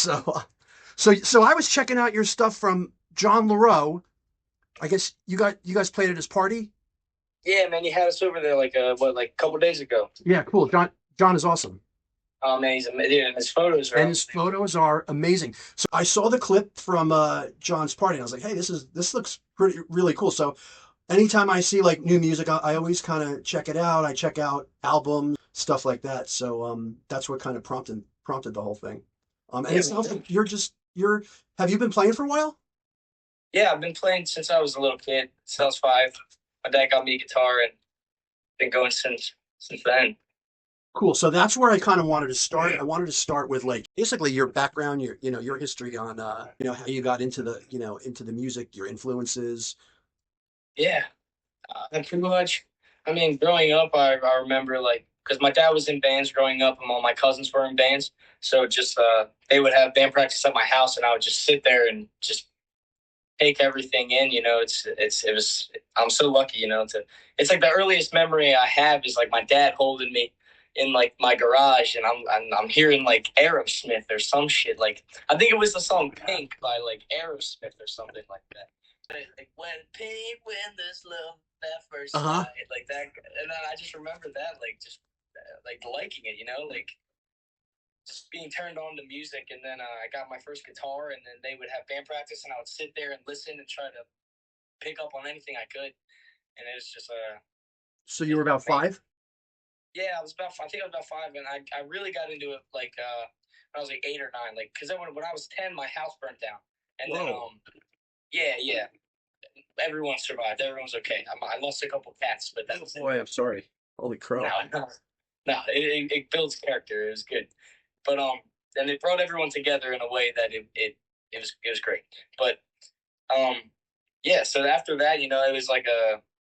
So, so I was checking out your stuff from John LaRoe. I guess you guys played at his party. Yeah, man, you had us over there like like a couple days ago. Yeah, cool. John is awesome, Oh man, he's amazing. Yeah, and his photos are and his unbelievable. photos are amazing. So I saw the clip from John's party, and I was like, hey, this looks pretty really cool. So anytime I see like new music, I always kind of check it out. I check out albums, stuff like that. So that's what kind of prompted the whole thing. And Yeah, it sounds like you're have you been playing for a while? yeah, I've been playing since I was a little kid, since I was 5. My dad got me a guitar and been going since then. Cool. So that's where I kind of wanted to start. I wanted to start with like basically your background, your your history on how you got into the into the music, your influences. Yeah, pretty much. I mean, growing up, I remember like because my dad was in bands growing up, and all my cousins were in bands. So just they would have band practice at my house, and I would just sit there and just take everything in. It was. I'm so lucky, to. It's like the earliest memory I have is like my dad holding me in like my garage, and I'm hearing like Aerosmith or some shit. Like I think it was the song Pink by like Aerosmith or something like that. Like when Pink, when this love that first Uh-huh. night, like that, and then I just remember that, like just like liking it, like just being turned on to music. And then I got my first guitar, and then they would have band practice, and I would sit there and listen and try to pick up on anything I could, and it was just So you it's were about amazing. 5? Yeah, I think I was about 5, and I really got into it like when I was like 8 or 9, like because then when I was 10, my house burnt down, and then Whoa. yeah, everyone survived. Everyone's okay. I lost a couple cats, but Oh that's it. boy, I'm sorry. Holy crow. No, it builds character. It was good, but and it brought everyone together in a way that it was great. But um, yeah. So after that, it was like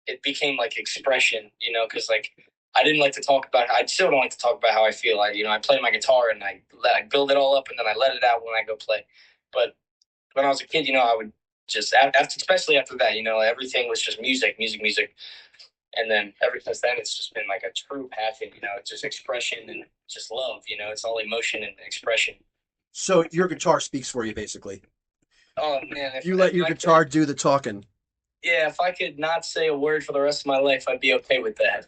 it became like expression, because like I didn't like to talk about. I still don't like to talk about how I feel. I play my guitar and I build it all up and then I let it out when I go play. But when I was a kid, I would just after, especially after that, everything was just music, music, music. And then ever since then, it's just been like a true passion. It's just expression and just love. It's all emotion and expression. So your guitar speaks for you basically. Oh man, You let if your I could, guitar do the talking. yeah, if I could not say a word for the rest of my life, I'd be okay with that.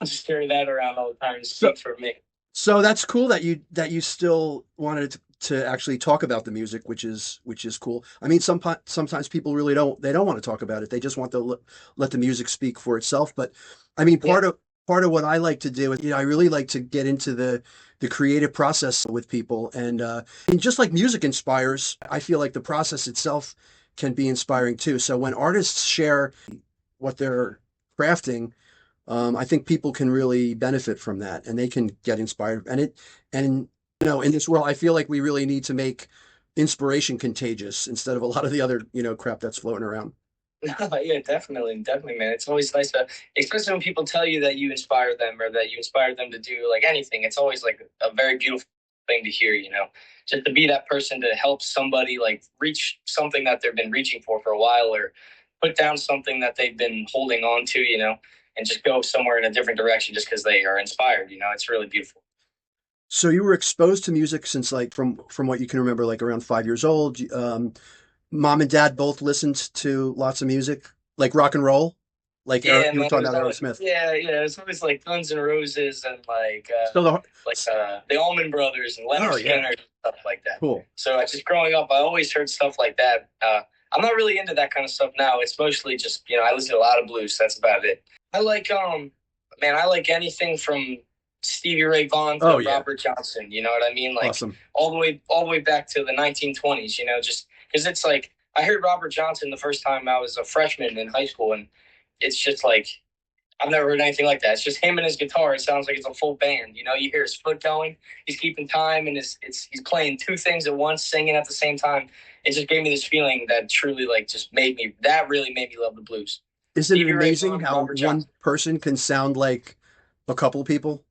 Just carry that around all the time and So speak for me. so that's cool that you still wanted to actually talk about the music, which is cool. I mean, sometimes people really don't want to talk about it. They just want to let the music speak for itself. But I mean, Yeah, part of what I like to do is, I really like to get into the creative process with people, and just like music inspires, I feel like the process itself can be inspiring too. So when artists share what they're crafting, I think people can really benefit from that, and they can get inspired. And in this world, I feel like we really need to make inspiration contagious instead of a lot of the other crap that's floating around. yeah, definitely, definitely, man. It's always nice to, especially when people tell you that you inspire them or that you inspire them to do like anything. It's always like a very beautiful thing to hear. Just to be that person to help somebody like reach something that they've been reaching for a while, or put down something that they've been holding on to, and just go somewhere in a different direction just because they are inspired. It's really beautiful. So you were exposed to music since like from what you can remember, like around 5 years old. Mom and dad both listened to lots of music, like rock and roll, like Yeah, You were man. talking about Aerosmith. Yeah. It's always like Guns N' Roses and So the Allman Brothers and Leonard oh yeah, Skinner and stuff like that. cool. So just growing up, I always heard stuff like that. I'm not really into that kind of stuff now. It's mostly just I listen to a lot of blues. That's about it. I like man, I like anything from Stevie Ray Vaughan Oh to yeah, Robert Johnson. You know what I mean? Like awesome. all the way back to the 1920s. Just because it's like I heard Robert Johnson the first time I was a freshman in high school, and it's just like I've never heard anything like that. It's just him and his guitar. It sounds like it's a full band. You hear his foot going. He's keeping time, and he's playing two things at once, singing at the same time. It just gave me this feeling that truly just really made me love the blues. Isn't it Stevie Ray amazing Vaughan, how Robert one Johnson. person can sound like a couple people?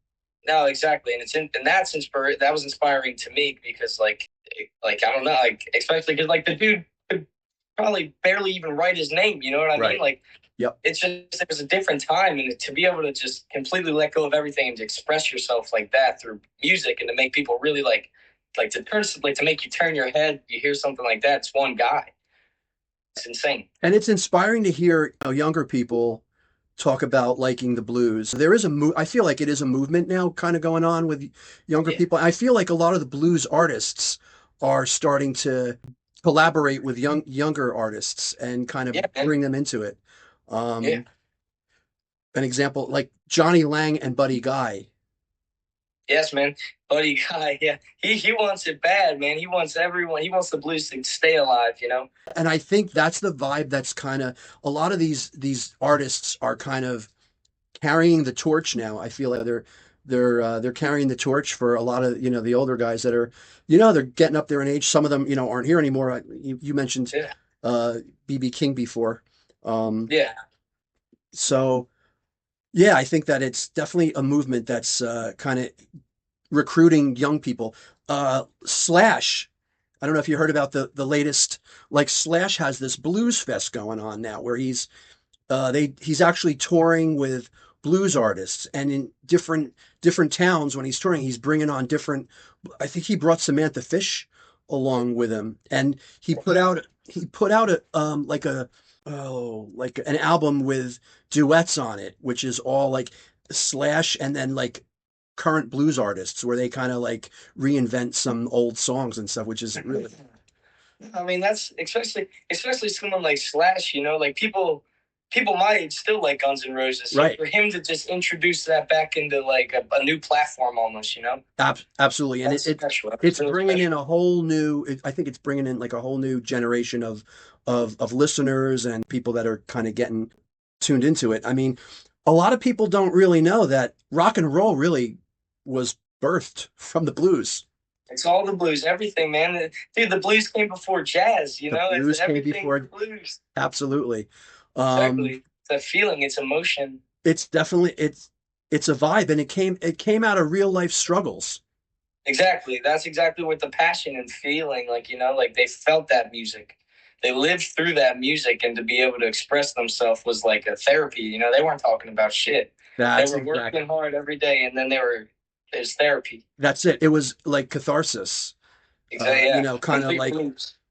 No, exactly, and that was inspiring to me because like I don't know, like especially because like the dude could probably barely even write his name. You know what I mean? Right. Like Yep. it's just it was a different time, and to be able to just completely let go of everything and to express yourself like that through music and to make people really like to make you turn your head. You hear something like that. It's one guy. It's insane. And it's inspiring to hear, younger people talk about liking the blues. There is I feel like it is a movement now kind of going on with younger people. I feel like a lot of the blues artists are starting to collaborate with younger artists and kind of bring them into it. An example, like Johnny Lang and Buddy Guy. Yes, man. Buddy Guy, yeah. He wants it bad, man. He wants the blues to stay alive, And I think that's the vibe that's kind of, a lot of these artists are kind of carrying the torch now. I feel like they're carrying the torch for a lot of, the older guys that are, they're getting up there in age. Some of them, aren't here anymore. You mentioned B.B. King before. So yeah, I think that it's definitely a movement that's kind of recruiting young people. Slash, I don't know if you heard about the latest, like Slash has this blues fest going on now where he's actually touring with blues artists, and in different towns when he's touring, he's bringing on different, I think he brought Samantha Fish along with him, and he put out like an album with duets on it, which is all like Slash and then like current blues artists, where they kind of like reinvent some old songs and stuff, which is really. I mean, that's especially someone like Slash. Like people my age still like Guns N' Roses. So right. For him to just introduce that back into like a new platform almost, Absolutely, and it's really bringing in a whole new. I think it's bringing in like a whole new generation of listeners and people that are kind of getting tuned into it. I mean, a lot of people don't really know that rock and roll really was birthed from the blues. It's all the blues, everything, man. Dude, the blues came before jazz, The blues came before blues. Absolutely. Exactly. It's a feeling, it's emotion. It's definitely it's a vibe, and it came out of real life struggles. Exactly. That's exactly what the passion and feeling, like they felt that music. They lived through that music, and to be able to express themselves was like a therapy. They weren't talking about shit. They were working hard every day, and then there's therapy. That's it. It was like catharsis. Exactly. Kind of like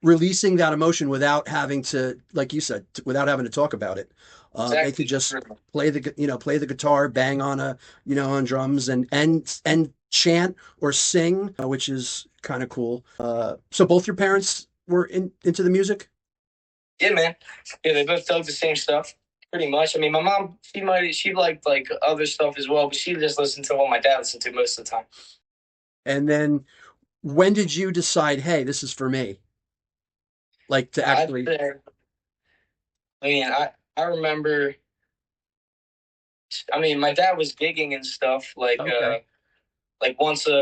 releasing that emotion without having to, like you said, without having to talk about it. Exactly. They could just play the guitar, bang on on drums, and chant or sing, which is kind of cool. So both your parents were into the music? Yeah, man. Yeah, they both dug the same stuff, pretty much. I mean, my mom, she liked like other stuff as well, but she just listened to what my dad listened to most of the time. And then, when did you decide, hey, this is for me? Like to actually. I remember. I mean, my dad was gigging and stuff like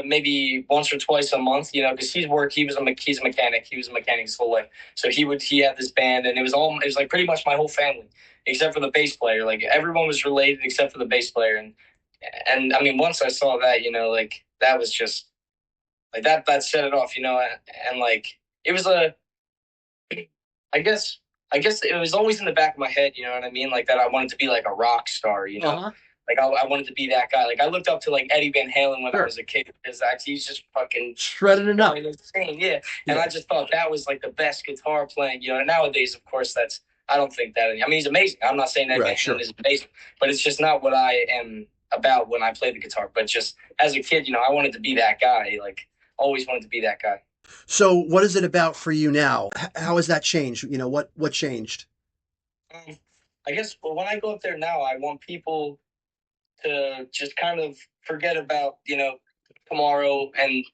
maybe once or twice a month, because he's a mechanic. He was a mechanic his whole life. So he had this band, and it was like pretty much my whole family, except for the bass player. Like everyone was related except for the bass player. And I mean, once I saw that, like that was just like that set it off, and like it was I guess it was always in the back of my head, you know what I mean? Like that I wanted to be like a rock star, Uh-huh. Like I wanted to be that guy. Like I looked up to like Eddie Van Halen when I was a kid, because he's just fucking shredding it up. Insane, yeah. And I just thought that was like the best guitar playing, And nowadays, of course, I don't think that. I mean, he's amazing. I'm not saying that Van Halen is amazing, but it's just not what I am about when I play the guitar. But just as a kid, I wanted to be that guy. Like always wanted to be that guy. So what is it about for you now? How has that changed? What changed? I guess when I go up there now, I want people to just kind of forget about, tomorrow and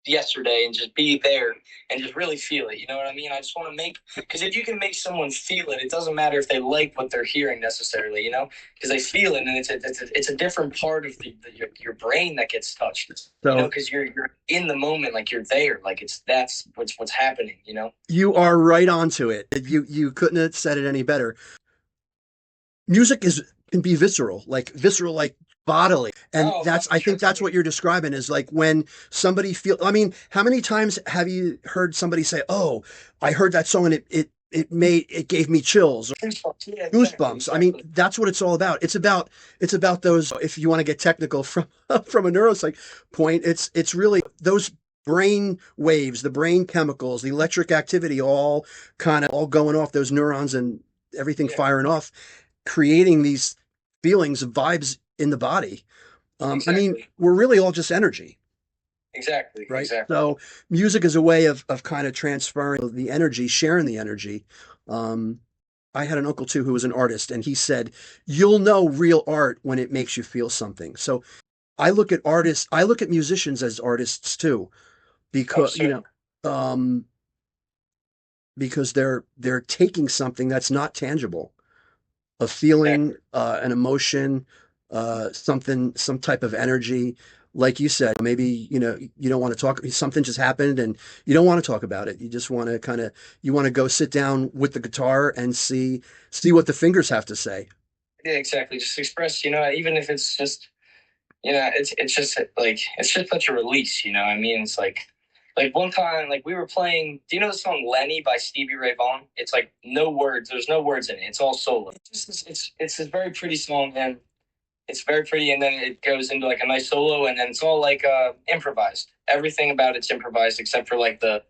yesterday, and just be there and just really feel it. You know what I mean? I just want to because if you can make someone feel it, it doesn't matter if they like what they're hearing necessarily, because they feel it, and it's a different part of your brain that gets touched. So, because you're in the moment, like you're there, like that's what's happening. You are right onto it. You couldn't have said it any better. Music can be visceral, like bodily. And I think that's what you're describing, is like when somebody I mean, how many times have you heard somebody say, "Oh, I heard that song and it gave me chills," or goosebumps. I mean, that's what it's all about. It's about those, if you want to get technical from a neuropsych point, it's really those brain waves, the brain chemicals, the electric activity, all kind of all going off, those neurons and everything firing off, creating these feelings of vibes in the body. I mean, we're really all just energy. Exactly. Right. Exactly. So music is a way of kind of transferring the energy, sharing the energy. I had an uncle too who was an artist, and he said, "You'll know real art when it makes you feel something." So I look at artists, I look at musicians as artists too, because because they're taking something that's not tangible, a feeling, an emotion, something, some type of energy. Like you said, maybe, you don't want to talk, something just happened and you don't want to talk about it. You just want to you want to go sit down with the guitar and see what the fingers have to say. Yeah, exactly. Just express, even if it's just, it's just like, it's just such a release, I mean? It's like one time, like we were playing, do you know the song Lenny by Stevie Ray Vaughan? It's like no words, there's no words in it. It's all solo. It's a very pretty song, and it's very pretty, and then it goes into like a nice solo, and then it's all like improvised. Everything about it's improvised except for like the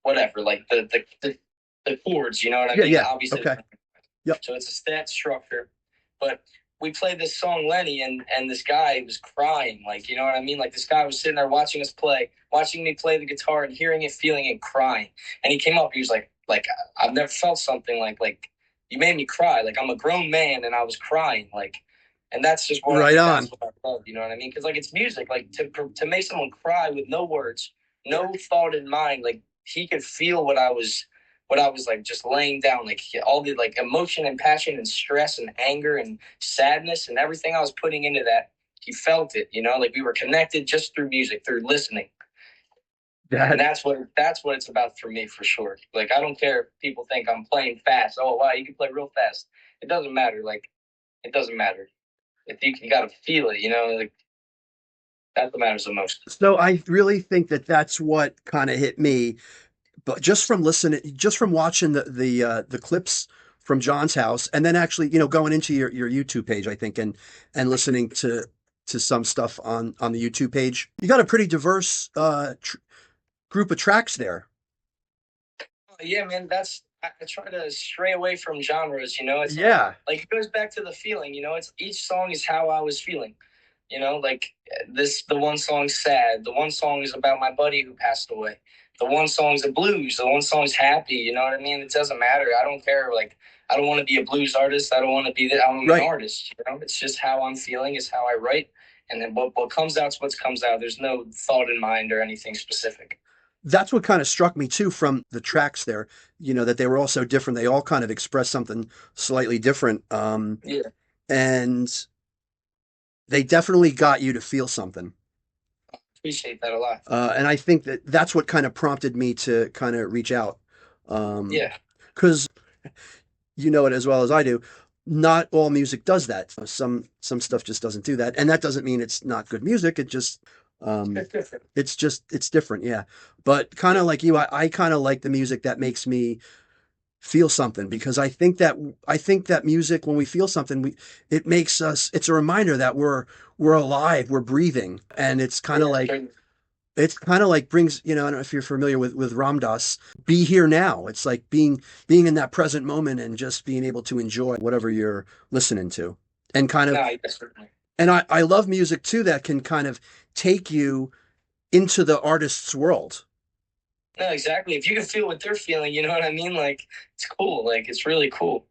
whatever, like the chords, you know what I mean? Yeah. Obviously. Okay. Yep. So it's a stat structure. But we played this song Lenny, and this guy was crying, like, you know what I mean? Like this guy was sitting there watching us play, watching me play the guitar and hearing it, feeling it, crying. And he came up, he was like I've never felt something like you made me cry. Like I'm a grown man and I was crying, like, and that's just what that's what I love, you know what I mean? Because like it's music, like to make someone cry with no words, no thought in mind, like he could feel what I was like just laying down, like all the like emotion and passion and stress and anger and sadness and everything I was putting into that. He felt it, like we were connected just through music, through listening. And that's what it's about for me, for sure. Like I don't care if people think I'm playing fast. Oh wow, you can play real fast. It doesn't matter. Like it doesn't matter. If you got to feel it, like that's what matters the most. So I really think that's what kind of hit me, but just from watching the clips from John's house, and then actually, going into your YouTube page, I think, and listening to some stuff on the YouTube page, you got a pretty diverse group of tracks there. Yeah, man, I try to stray away from genres, It's like it goes back to the feeling, it's each song is how I was feeling. Like the one song's sad, the one song is about my buddy who passed away, the one song's a blues, the one song's happy, you know what I mean? It doesn't matter. I don't care. Like I don't want to be a blues artist. I don't want to be that. I'm an artist, It's just how I'm feeling, is how I write, and then what comes out's what comes out. There's no thought in mind or anything specific. That's what kind of struck me too from the tracks there, that they were all so different. They all kind of express something slightly different. And they definitely got you to feel something. Appreciate that a lot. And I think that's what kind of prompted me to kind of reach out. Because you know it as well as I do. Not all music does that. Some stuff just doesn't do that, and that doesn't mean it's not good music. It just it's different, yeah. But kind of like you, I kind of like the music that makes me feel something, because I think that music, when we feel something, it makes us, it's a reminder that we're alive, we're breathing, and it's kind of like brings, I don't know if you're familiar with Ram Dass, be here now. It's like being in that present moment and just being able to enjoy whatever you're listening to, and kind of. And I love music too that can kind of take you into the artist's world. No, exactly. If you can feel what they're feeling, you know what I mean? Like, it's cool. Like, it's really cool.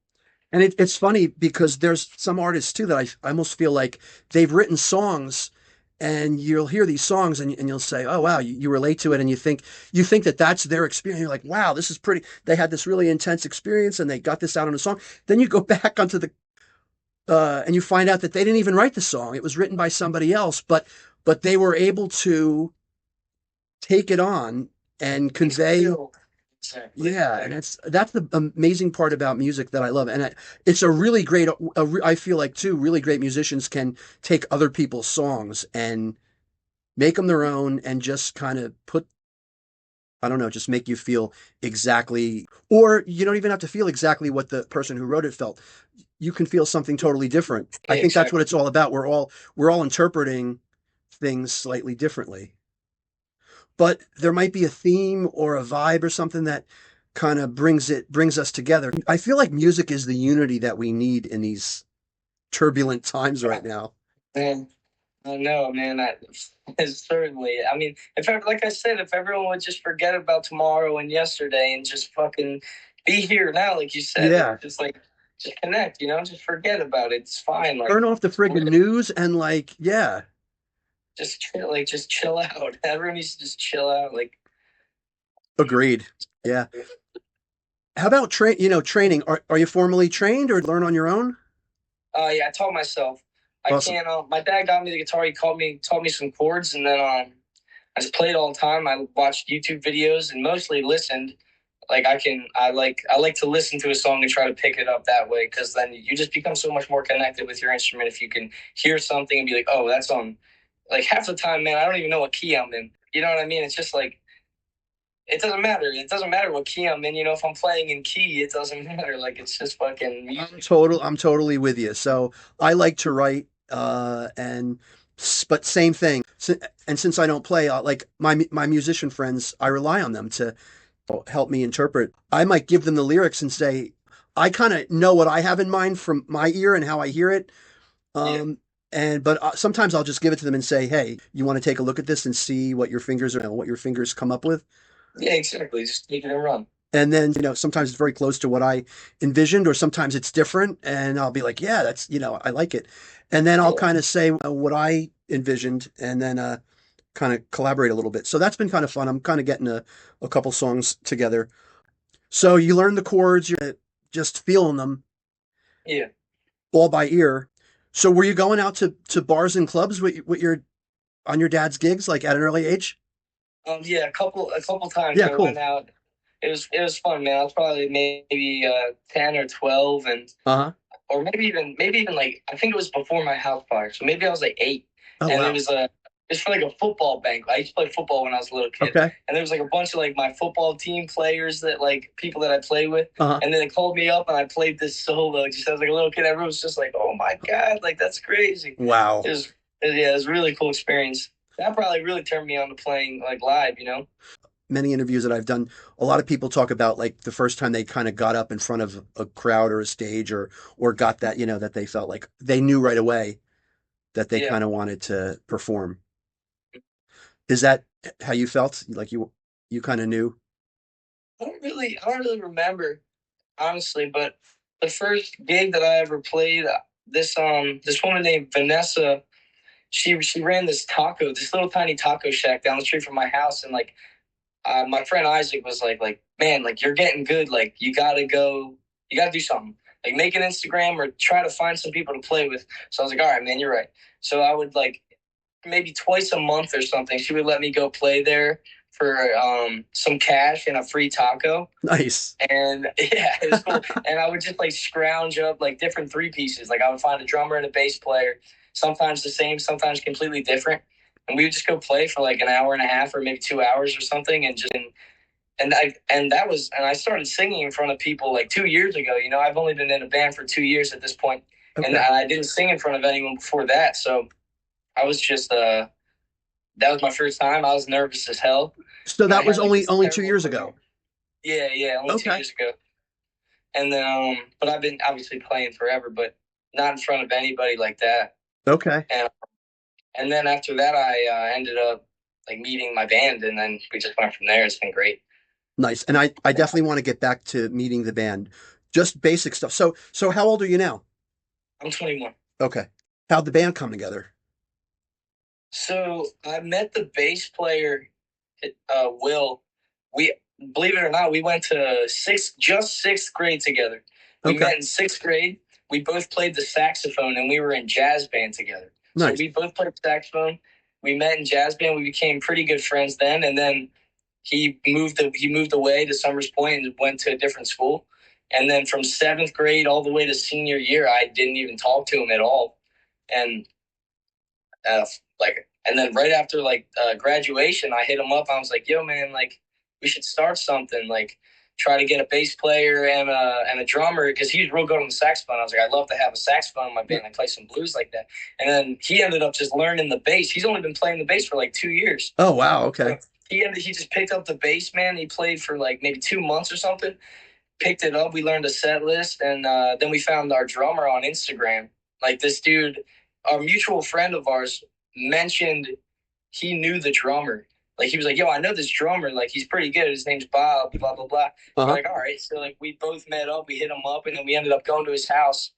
And it's funny because there's some artists too that I almost feel like they've written songs, and you'll hear these songs and you'll say, oh, wow, you relate to it. And you think that that's their experience. You're like, wow, this is pretty. They had this really intense experience and they got this out on a song. Then you go back onto and you find out that they didn't even write the song. It was written by somebody else, but they were able to take it on and convey. Exactly. Yeah, and that's the amazing part about music that I love, and it's a really great. I feel like too, really great musicians can take other people's songs and make them their own, and just kind of I don't know, just make you feel exactly, or you don't even have to feel exactly what the person who wrote it felt. You can feel something totally different. I think that's what it's all about. We're all interpreting things slightly differently. but there might be a theme or a vibe or something that kind of brings us together. I feel like music is the unity that we need in these turbulent times right now. Man, I know, man. Certainly. I mean, like I said, if everyone would just forget about tomorrow and yesterday and just fucking be here now, like you said, Yeah. just like just connect, just forget about it. It's fine. Like Turn off the friggin' news and like, yeah. Just chill, just chill out. Everyone needs to just chill out. Like, Agreed. Yeah. How about training? Are you formally trained or learn on your own? Yeah, I taught myself. I Awesome. can't. My dad got me the guitar. He taught me some chords, and then I just played all the time. I watched YouTube videos and mostly listened. Like I like to listen to a song and try to pick it up that way, because then you just become so much more connected with your instrument if you can hear something and be like, oh, that's on. Like half the time, man, I don't even know what key I'm in. You know what I mean? It's just like it doesn't matter. It doesn't matter what key I'm in. If I'm playing in key, it doesn't matter. Like it's just fucking music. I'm totally with you. So I like to write, but same thing. And since I don't play, like my musician friends, I rely on them to help me interpret. I might give them the lyrics and say, I kind of know what I have in mind from my ear and how I hear it. But sometimes I'll just give it to them and say, hey, you want to take a look at this and see what your fingers come up with? Yeah, exactly. Just take it and run. And then, sometimes it's very close to what I envisioned, or sometimes it's different. And I'll be like, yeah, that's, I like it. And then I'll kind of say what I envisioned and then kind of collaborate a little bit. So that's been kind of fun. I'm kind of getting a couple songs together. So you learn the chords, you're just feeling them. Yeah. All by ear. So were you going out to bars and clubs on your dad's gigs, like at an early age? Yeah, a couple times I went out. It was fun, man. I was probably maybe 10 or 12, and or maybe even like I think it was before my house fire, so maybe I was like 8. Oh, and wow. It was for like a football banquet. I used to play football when I was a little kid. Okay. And there was like a bunch of like my football team players that like people that I play with. And then they called me up and I played this solo just as like a little kid. Everyone was just like, oh my God, like that's crazy. Wow. It was a really cool experience. That probably really turned me on to playing like live, Many interviews that I've done, a lot of people talk about like the first time they kind of got up in front of a crowd or a stage or got that, that they felt like they knew right away that they kind of wanted to perform. Is that how you felt? Like you kind of knew? I don't really remember, honestly, but the first gig that I ever played, this woman named Vanessa, she ran this little tiny taco shack down the street from my house, and like my friend Isaac was like, man, like you're getting good, like you gotta do something, like make an Instagram or try to find some people to play with. So I was like, all right, man, you're right. So I would like maybe twice a month or something, she would let me go play there for some cash and a free taco. Nice. And yeah, it was cool. And I would just like scrounge up like different 3-pieces. Like I would find a drummer and a bass player, sometimes the same, sometimes completely different. And we would just go play for like an hour and a half or maybe 2 hours or something. And I started singing in front of people like 2 years ago. I've only been in a band for 2 years at this point. Okay. And I didn't sing in front of anyone before that. So I was just, that was my first time. I was nervous as hell. So that was only 2 years ago? Yeah, only 2 years ago. And then, but I've been obviously playing forever, but not in front of anybody like that. Okay. And then after that, I ended up like meeting my band, and then we just went from there. It's been great. Nice. And I definitely want to get back to meeting the band. Just basic stuff. So how old are you now? I'm 21. Okay. How'd the band come together? So I met the bass player, Will. We, believe it or not, we went to sixth grade together. We met in 6th grade. We both played the saxophone, and we were in jazz band together. Nice. So we both played saxophone. We met in jazz band. We became pretty good friends then. And then he moved away to Summers Point and went to a different school. And then from 7th grade all the way to senior year, I didn't even talk to him at all. And and then right after graduation, I hit him up. I was like, yo, man, like we should start something, like try to get a bass player and a drummer, because he's real good on the saxophone. I was like, I'd love to have a saxophone in my band. I play some blues like that. And then he ended up just learning the bass. He's only been playing the bass for like 2 years. Oh, wow. Okay. So he just picked up the bass, man. He played for like maybe 2 months or something. Picked it up. We learned a set list, and then we found our drummer on Instagram. Like this dude, a mutual friend of ours, mentioned he knew the drummer. Like he was like, "Yo, I know this drummer. Like he's pretty good. His name's Bob. Blah blah blah." We're like, all right. So like we both met up. We hit him up, and then we ended up going to his house.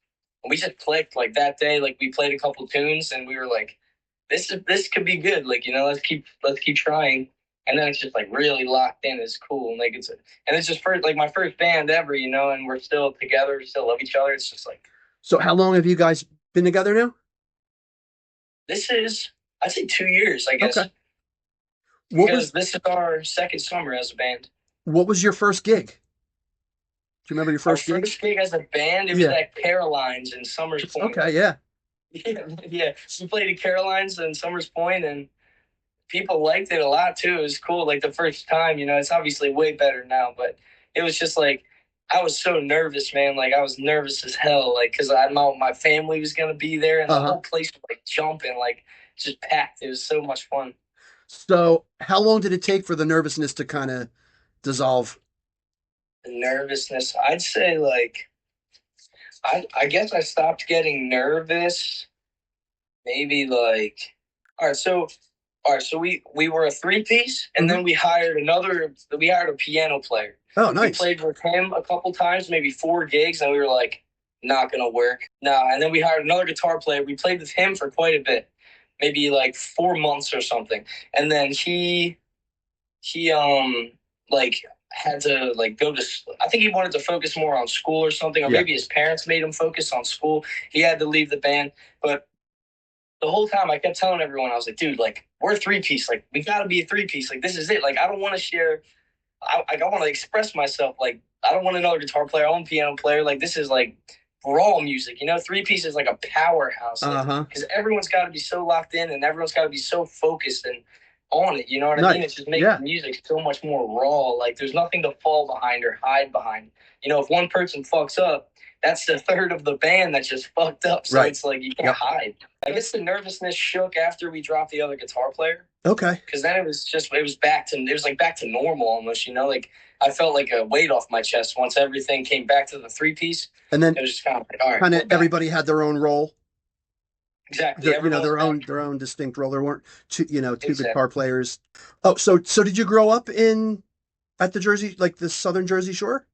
And we just clicked like that day. Like we played a couple tunes, and we were like, this could be good. Like, you know, let's keep trying. And then it's just like really locked in. It's cool. And like it's just like my first band ever, you know, and we're still together, still love each other. It's just like. So how long have you guys been together now? This is, I'd say 2 years, I guess. Okay. Because this is our second summer as a band. What was your first gig? Do you remember your first gig? Our first gig as a band, it was at Caroline's in Summers Point. Okay, yeah. Yeah. We played at Caroline's in Summers Point, and people liked it a lot too. It was cool. Like the first time, you know, it's obviously way better now, but it was just like, I was so nervous, man. Like I was nervous as hell, like, cause I know my family was going to be there, and the whole place was like jumping, like just packed. It was so much fun. So how long did it take for the nervousness to kind of dissolve? The nervousness, I'd say like, I guess I stopped getting nervous maybe like, all right, so we were a 3-piece, and then we hired a piano player. Oh, nice. We played with him a couple times, maybe 4 gigs, and we were like, not gonna work. No, and then we hired another guitar player. We played with him for quite a bit, maybe like 4 months or something. And then he like had to like go to, I think he wanted to focus more on school or something, or maybe his parents made him focus on school. He had to leave the band, but the whole time I kept telling everyone, I was like, dude, like we're a 3-piece, like we gotta be a 3-piece, like this is it. Like I don't want to share, I want to express myself. Like I don't want another guitar player, I want a piano player. Like this is like raw music, you know. 3-piece is like a powerhouse because everyone's got to be so locked in, and everyone's got to be so focused and on it. You know what I mean? It's just making music so much more raw. Like there's nothing to fall behind or hide behind. You know, if one person fucks up, that's the third of the band that just fucked up. So it's like you can't hide. I guess the nervousness shook after we dropped the other guitar player. Okay. Because then it was back to normal almost, you know, like I felt like a weight off my chest once everything came back to the 3-piece. And then it was just kind of like, all right. Kind of everybody had their own role. Exactly. You know, their own distinct role. There weren't two guitar players. Oh, so did you grow up at the Jersey, like the southern Jersey Shore?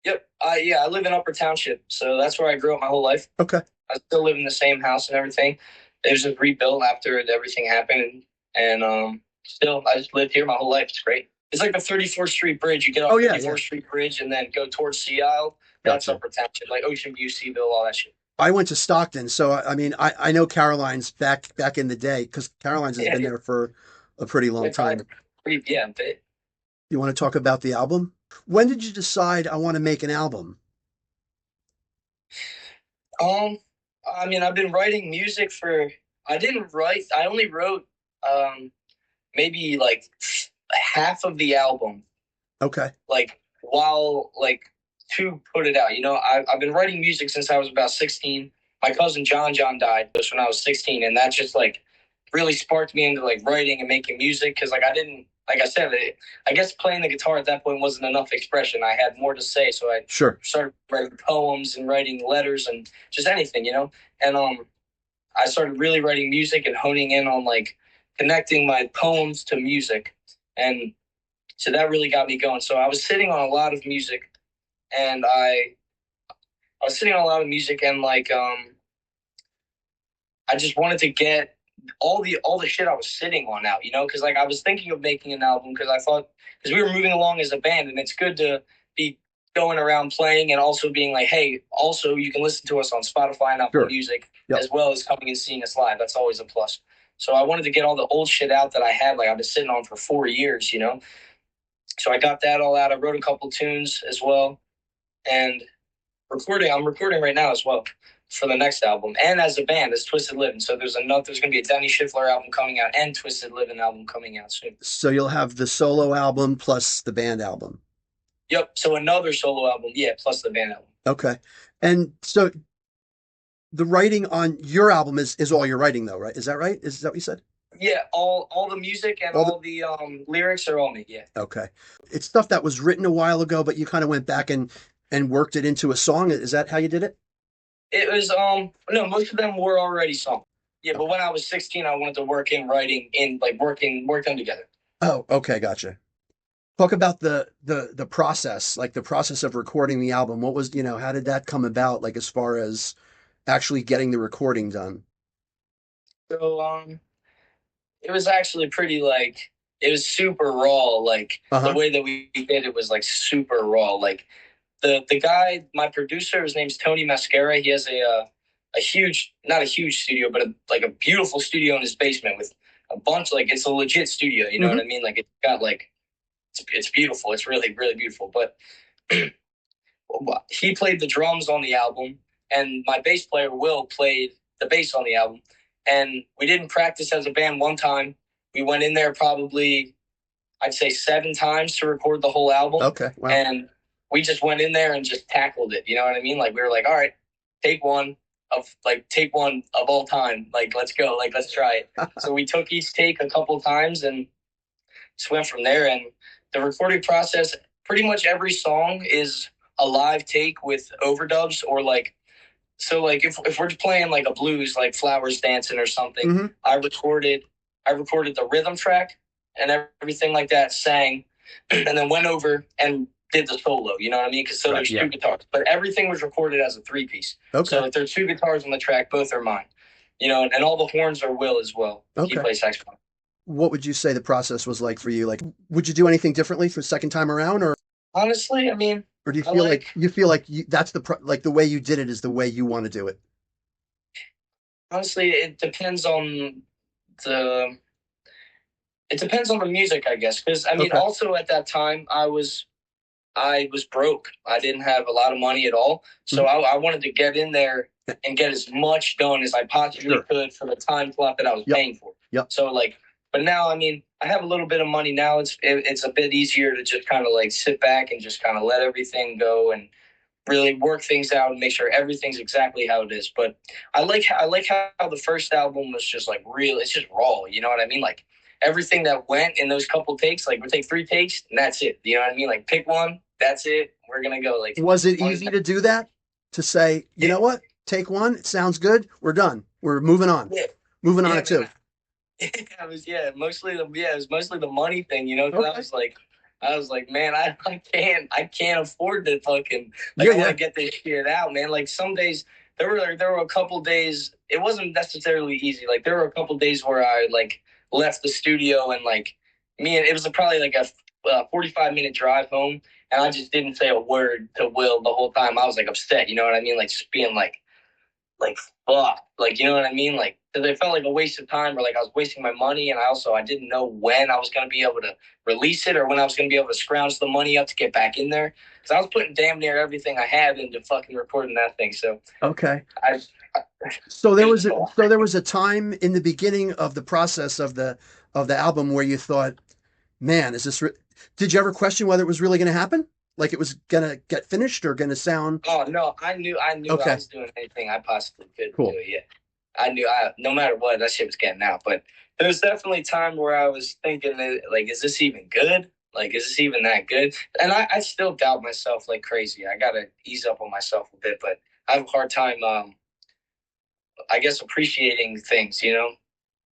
Yep. I live in Upper Township, so that's where I grew up my whole life. Okay. I still live in the same house and everything. It was just rebuilt after everything happened, and still I just lived here my whole life. It's great. It's like the 34th Street Bridge. You get off 34th Street Bridge and then go towards Sea Isle. That's Upper Township, like Ocean View, Seaville, all that shit. I went to Stockton, so I mean I know Caroline's back in the day, because Caroline's has been there for a pretty long time. A bit. You want to talk about the album? When did you decide I want to make an album? I mean, I've been writing music I only wrote maybe like half of the album. Okay. Like while like to put it out, you know, I've been writing music since I was about 16. My cousin John died just when I was 16, and that just like really sparked me into like writing and making music, because like I said, I guess playing the guitar at that point wasn't enough expression. I had more to say, so I started writing poems and writing letters and just anything, you know. And I started really writing music and honing in on like connecting my poems to music, and so that really got me going. So I was sitting on a lot of music, and like I just wanted to get all the shit I was sitting on out, you know, because like I was thinking of making an album, because I thought, because we were moving along as a band, and it's good to be going around playing and also being like, hey, also you can listen to us on Spotify and Apple Music, as well as coming and seeing us live. That's always a plus. So I wanted to get all the old shit out that I had, like I've been sitting on for 4 years, you know. So I got that all out. I wrote a couple tunes as well, and I'm recording right now as well for the next album, and as a band, as Twisted Livin. So there's going to be a Denny Shiffler album coming out and Twisted Livin album coming out soon. So you'll have the solo album plus the band album. Yep. So another solo album, plus the band album. Okay. And so the writing on your album is all your writing, though, right? Is that right? Is that what you said? Yeah, all the music and All the all the lyrics are all me. Yeah. Okay. It's stuff that was written a while ago, but you kind of went back and worked it into a song. Is that how you did it? It was no, most of them were already songs. Yeah, but when I was 16, I wanted to work in writing in like work them together. Oh, okay, gotcha. Talk about the process, like the process of recording the album. What was, how did that come about, like as far as actually getting the recording done? So it was actually pretty like it was super raw. Like the Uh-huh. way that we did it was like super raw. Like the guy, my producer, his name's Tony Mascara. He has a huge, not a huge studio, but like a beautiful studio in his basement with a bunch. Like it's a legit studio. You know Hmm. what I mean? Like it's got like it's beautiful. It's really really beautiful. But he played the drums on the album, and my bass player Will played the bass on the album. And we didn't practice as a band one time. We went in there probably I'd say 7 times to record the whole album. Okay, wow. And we just went in there and just tackled it. You know what I mean? Like we were like, all right, take one of all time. Like let's go. Like let's try it. So we took each take a couple times and just went from there. And the recording process, pretty much every song is a live take with overdubs or like so like if we're playing like a blues like Flowers Dancing or something, Hmm. I recorded the rhythm track and everything like that, sang, and then went over and did the solo. You know what I mean? Because so Right, there's yeah. two guitars, but everything was recorded as a 3-piece. Okay. So if there's 2 guitars on the track, both are mine. You know, and all the horns are Will as well. He Okay. plays saxophone. What would you say the process was like for you? Like, would you do anything differently for the second time around, Honestly, I mean, or do you I feel like that's like the way you did it is the way you want to do it? honestly, the it depends on the music, I guess. Because I mean, Okay. also at that time, I was broke. I didn't have a lot of money at all, so Mhm. I wanted to get in there and get as much done as I possibly Sure. could for the time slot that I was Yep. paying for. Yep. So like, but now I mean, I have a little bit of money now. It's a bit easier to just kind of like sit back and just kind of let everything go and really work things out and make sure everything's exactly how it is. But I like how the first album was just like real. It's just raw. You know what I mean? Like everything that went in those couple takes, like we take 3 takes and that's it. You know what I mean? Like pick one, that's it. We're gonna go. Like Was it easy to do that? To say, you know what? Take one. It sounds good. We're done. We're moving on. yeah, Moving on yeah, at two. man. It was it was mostly the money thing, you know. Because Okay. I was like, man, I can't afford to fucking like Yeah, I want yeah. to get this shit out, man. Like some days there were a couple days it wasn't necessarily easy. Like there were a couple days where I like left the studio and like me and it was probably like a 45-minute drive home, and I just didn't say a word to Will the whole time. I was like upset, you know what I mean? Like just being like fuck, like you know what I mean, like because it felt like a waste of time or like I was wasting my money, and I didn't know when I was going to be able to release it or when I was going to be able to scrounge the money up to get back in there because I was putting damn near everything I had into fucking recording that thing. So Okay. I So there was a time in the beginning of the process of the album where you thought, man, did you ever question whether it was really going to happen? Like it was going to get finished or going to sound oh no, I knew I okay. was doing anything I possibly could to Cool. do it. Yeah, I knew I no matter what that shit was getting out, but there was definitely time where I was thinking that, like, is this even good? Like, is this even that good? And I still doubt myself like crazy. I gotta ease up on myself a bit, but I have a hard time, I guess, appreciating things, you know,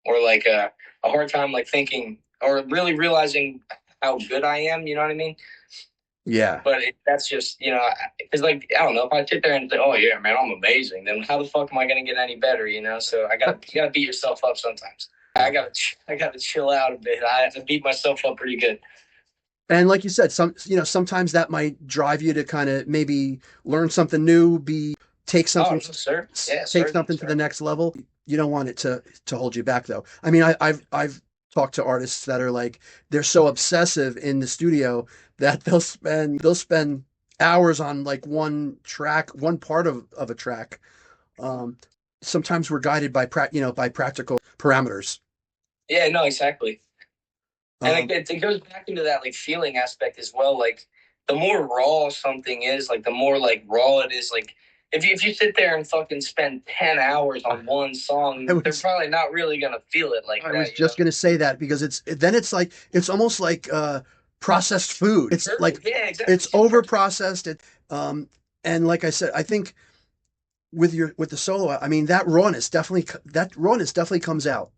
or like a hard time like thinking or really realizing how good I am. You know what I mean? Yeah. But that's just, you know, because like I don't know if I sit there and say, "Oh yeah, man, I'm amazing," then how the fuck am I gonna get any better? You know, so you gotta beat yourself up sometimes. I gotta chill out a bit. I have to beat myself up pretty good. And like you said, sometimes that might drive you to kind of maybe learn something new, take Oh something, no, sir. Yeah, take certainly, something to the certainly. next level. You don't want it to hold you back though. I mean, I've talked to artists that are like they're so obsessive in the studio that they'll spend hours on like one track, one part of a track. Um, Sometimes we're guided by by practical parameters. Yeah, no, exactly. And Um, it goes back into that like feeling aspect as well. Like the more raw something is, like the more like raw it is. Like if you sit there and fucking spend 10 hours on one song, they're probably not really gonna feel it like that. I was just gonna say that because it's like it's almost like processed food. It's like yeah, exactly. It's over processed. And like I said, I think with the solo, I mean that rawness definitely comes out.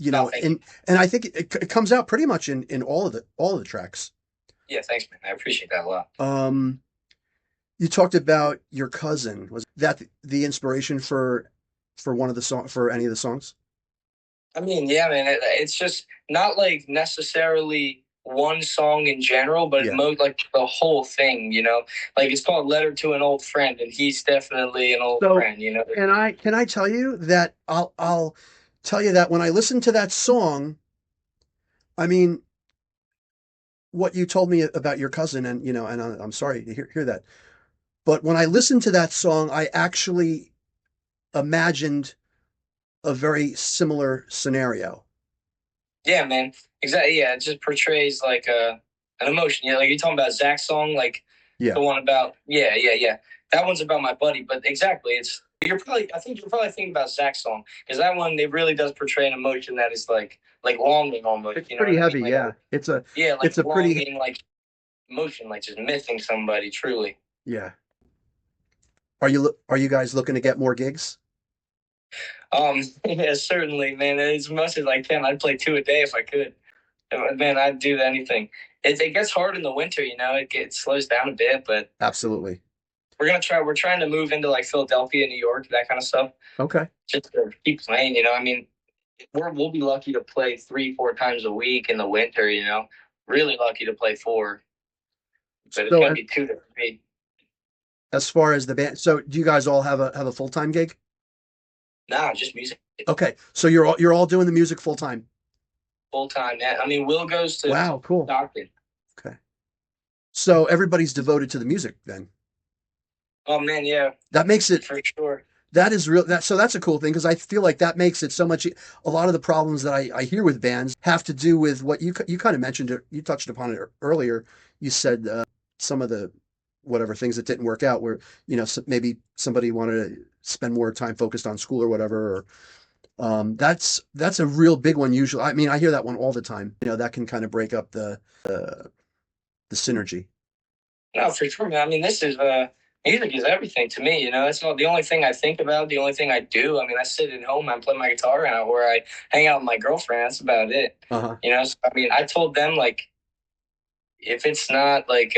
You know, and I think it comes out pretty much in all of the tracks. Yeah, thanks, man. I appreciate that a lot. You talked about your cousin. Was that the inspiration for one of the for any of the songs? I mean, yeah, man. It's just not like necessarily one song in general, but like the whole thing. You know, like it's called "Letter to an Old Friend," and he's definitely an old friend. You know. Can I tell you that I'll tell you that when I listen to that song, I mean, what you told me about your cousin, and you know, and I'm sorry to hear that. But when I listened to that song, I actually imagined a very similar scenario. Yeah, man. Exactly. Yeah, it just portrays like an emotion. Yeah, like you're talking about Zach's song, like the one about yeah. That one's about my buddy, but exactly, I think you're probably thinking about Zach's song because that one it really does portray an emotion that is like longing almost. It's pretty heavy, like, yeah. It's a longing, pretty like emotion, like just missing somebody truly. Yeah. Are you guys looking to get more gigs? Yeah, certainly, man. As much as I can, I'd play 2 a day if I could. Man, I'd do anything. It gets hard in the winter, you know. It slows down a bit, but absolutely. We're trying to move into like Philadelphia, New York, that kind of stuff. Okay. Just to keep playing, you know. I mean, we'll be lucky to play 3-4 times a week in the winter, you know. Really lucky to play 4, but it's gonna be 2 to 3. As far as the band, so do you guys all have a full-time gig? Nah, just music. Okay, so you're all doing the music full time. Full time, yeah. I mean, Will goes to cool. Stockton. Okay, so everybody's devoted to the music then. Oh man, yeah. That makes it for sure. That is real. That's a cool thing because I feel like that makes it so much. A lot of the problems that I hear with bands have to do with what you kind of mentioned it. You touched upon it earlier. You said some of the whatever things that didn't work out where, you know, maybe somebody wanted to spend more time focused on school or whatever. Or that's a real big one usually. I mean, I hear that one all the time. You know, that can kind of break up the synergy. No, for sure, man. I mean, this is music is everything to me. You know, it's not the only thing I think about, the only thing I do. I mean, I sit at home, I play my guitar out, or I hang out with my girlfriend. That's about it. You know, so, I mean, I told them like, if it's not like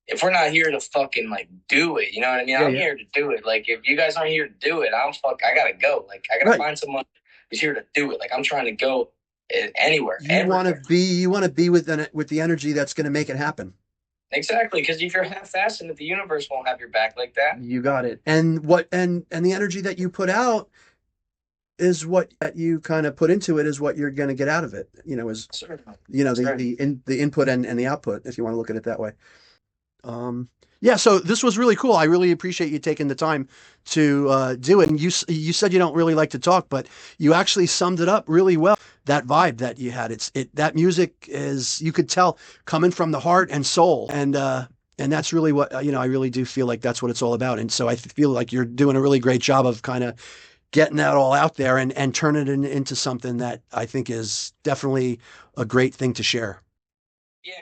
if we're not here to fucking like do it, you know what I mean? I'm here to do it. Like if you guys aren't here to do it, I gotta go. Like I gotta find someone who's here to do it. Like I'm trying to go anywhere. You want to be with the energy that's going to make it happen. Exactly, because if you're half-assing it, the universe won't have your back like that. You got it. And the energy that you put out is what that you kind of put into it is what you're going to get out of it. You know, you know the input and the output, if you want to look at it that way. Yeah, so this was really cool. I really appreciate you taking the time to do it. And you said you don't really like to talk, but you actually summed it up really well. That vibe that you had, that music is, you could tell, coming from the heart and soul, and that's really what, you know, I really do feel like that's what it's all about. And so I feel like you're doing a really great job of kind of getting that all out there and turning it into something that I think is definitely a great thing to share. Yeah.